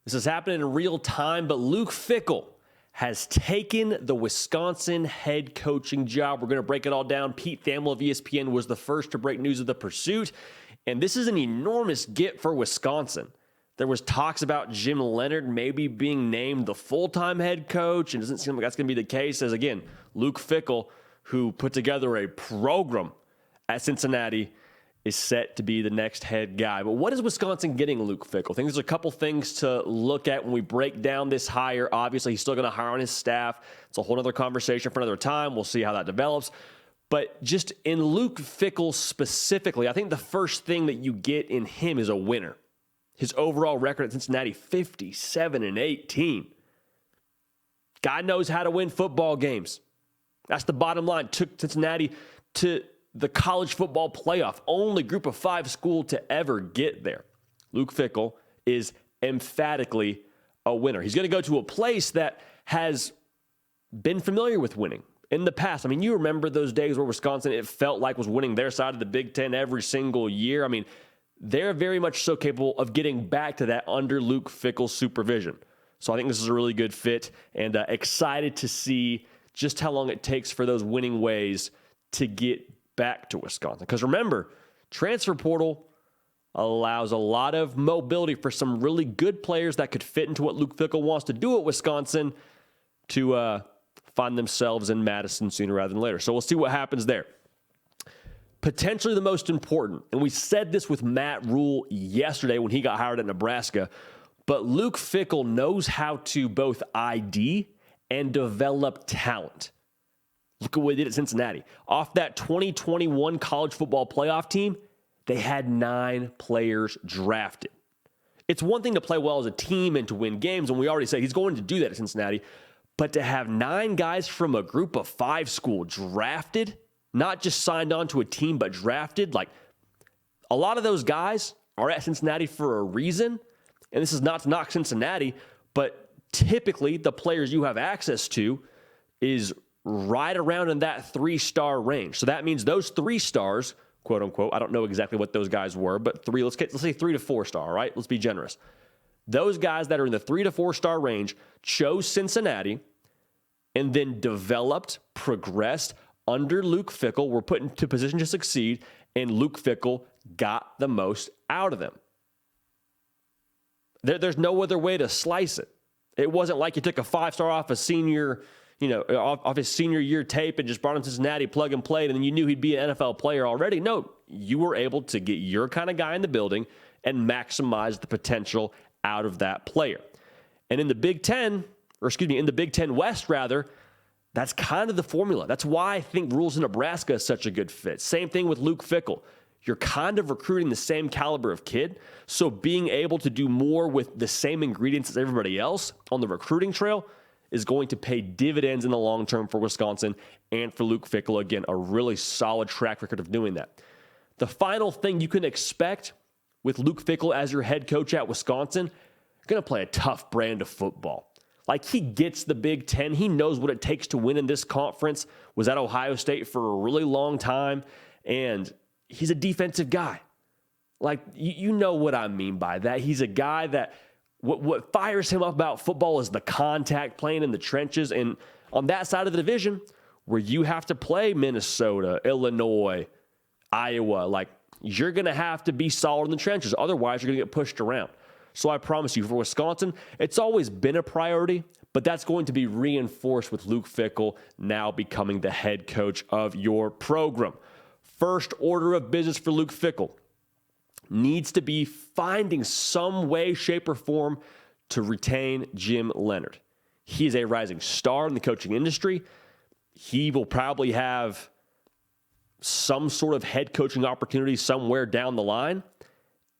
This is happening in real time, but Luke Fickell has taken the Wisconsin head coaching job. We're going to break it all down. Pete Thamel of ESPN was the first to break news of the pursuit, and this is an enormous get for Wisconsin. There was talks about Jim Leonhard maybe being named the full-time head coach, and it doesn't seem like that's going to be the case, as again, Luke Fickell, who put together a program at Cincinnati, is set to be the next head guy. But what is Wisconsin getting Luke Fickell? I think there's a couple things to look at when we break down this hire. Obviously, he's still going to hire on his staff. It's a whole other conversation for another time. We'll see how that develops. But just in Luke Fickell specifically, I think the first thing that you get in him is a winner. His overall record at Cincinnati, 57-18. Guy knows how to win football games. That's the bottom line. Took Cincinnati to the college football playoff, only group of 5 school to ever get there. Luke Fickell is emphatically a winner. He's going to go to a place that has been familiar with winning in the past. I mean, you remember those days where Wisconsin, it felt like, was winning their side of the Big Ten every single year. I mean, they're very much so capable of getting back to that under Luke Fickell's supervision. So I think this is a really good fit, and excited to see just how long it takes for those winning ways to get back to Wisconsin. Because remember, transfer portal allows a lot of mobility for some really good players that could fit into what Luke Fickell wants to do at Wisconsin to find themselves in Madison sooner rather than later. So we'll see what happens there. Potentially the most important, and we said this with Matt Rule yesterday when he got hired at Nebraska, but Luke Fickell knows how to both ID and develop talent. Look at what he did at Cincinnati. Off that 2021 college football playoff team, they had 9 players drafted. It's one thing to play well as a team and to win games, and we already said he's going to do that at Cincinnati, but to have 9 guys from a group of 5 school drafted, not just signed on to a team, but drafted, like a lot of those guys are at Cincinnati for a reason, and this is not to knock Cincinnati, but typically the players you have access to is right around in that 3-star range. So that means those 3 stars, quote unquote, I don't know exactly what those guys were, but let's say 3 to 4 star, right? Let's be generous. Those guys that are in the 3 to 4 star range chose Cincinnati and then developed, progressed under Luke Fickell, were put into position to succeed, and Luke Fickell got the most out of them. There's no other way to slice it. It wasn't like you took a 5-star off a senior, off his senior year tape and just brought him to Cincinnati, plug and played, and then you knew he'd be an NFL player already. No, you were able to get your kind of guy in the building and maximize the potential out of that player. And in the Big Ten West, that's kind of the formula. That's why I think Rules in Nebraska is such a good fit. Same thing with Luke Fickell. You're kind of recruiting the same caliber of kid, so being able to do more with the same ingredients as everybody else on the recruiting trail is going to pay dividends in the long term for Wisconsin and for Luke Fickell. Again, a really solid track record of doing that. The final thing you can expect with Luke Fickell as your head coach at Wisconsin, you're going to play a tough brand of football. Like, he gets the Big Ten. He knows what it takes to win in this conference. Was at Ohio State for a really long time, and he's a defensive guy. Like, you know what I mean by that. He's a guy that what fires him up about football is the contact, playing in the trenches. And on that side of the division, where you have to play Minnesota, Illinois, Iowa, like, you're going to have to be solid in the trenches. Otherwise, you're going to get pushed around. So I promise you, for Wisconsin, it's always been a priority, but that's going to be reinforced with Luke Fickell now becoming the head coach of your program. First order of business for Luke Fickell needs to be finding some way, shape, or form to retain Jim Leonhard. He is a rising star in the coaching industry. He will probably have some sort of head coaching opportunity somewhere down the line.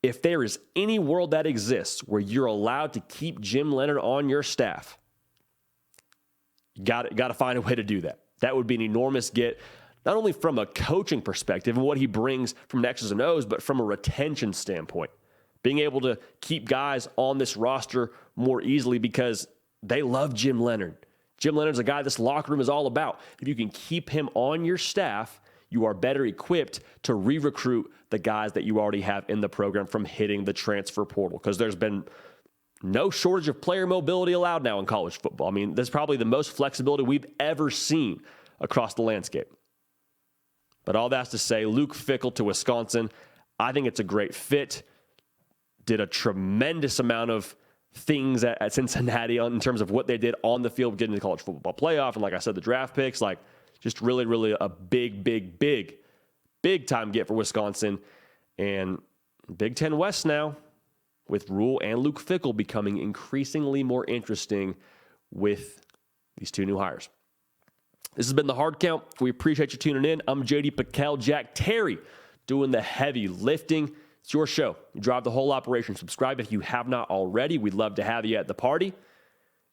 If there is any world that exists where you're allowed to keep Jim Leonhard on your staff, you got to find a way to do that. That would be an enormous get, not only from a coaching perspective and what he brings from X's and O's, but from a retention standpoint. Being able to keep guys on this roster more easily because they love Jim Leonhard. Jim Leonhard's a guy this locker room is all about. If you can keep him on your staff, you are better equipped to re-recruit the guys that you already have in the program from hitting the transfer portal. Because there's been no shortage of player mobility allowed now in college football. I mean, that's probably the most flexibility we've ever seen across the landscape. But all that's to say, Luke Fickell to Wisconsin, I think it's a great fit. Did a tremendous amount of things at Cincinnati in terms of what they did on the field, getting to the college football playoff. And like I said, the draft picks, like just really, really a big time get for Wisconsin. And Big Ten West now, with Rule and Luke Fickell becoming increasingly more interesting with these two new hires. This has been The Hard Count. We appreciate you tuning in. I'm JD Fickell, Jack Terry doing the heavy lifting. It's your show. You drive the whole operation. Subscribe if you have not already. We'd love to have you at the party.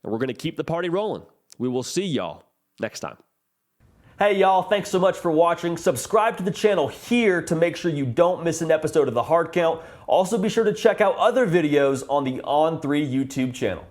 And we're going to keep the party rolling. We will see y'all next time. Hey, y'all. Thanks so much for watching. Subscribe to the channel here to make sure you don't miss an episode of The Hard Count. Also, be sure to check out other videos on the On3 YouTube channel.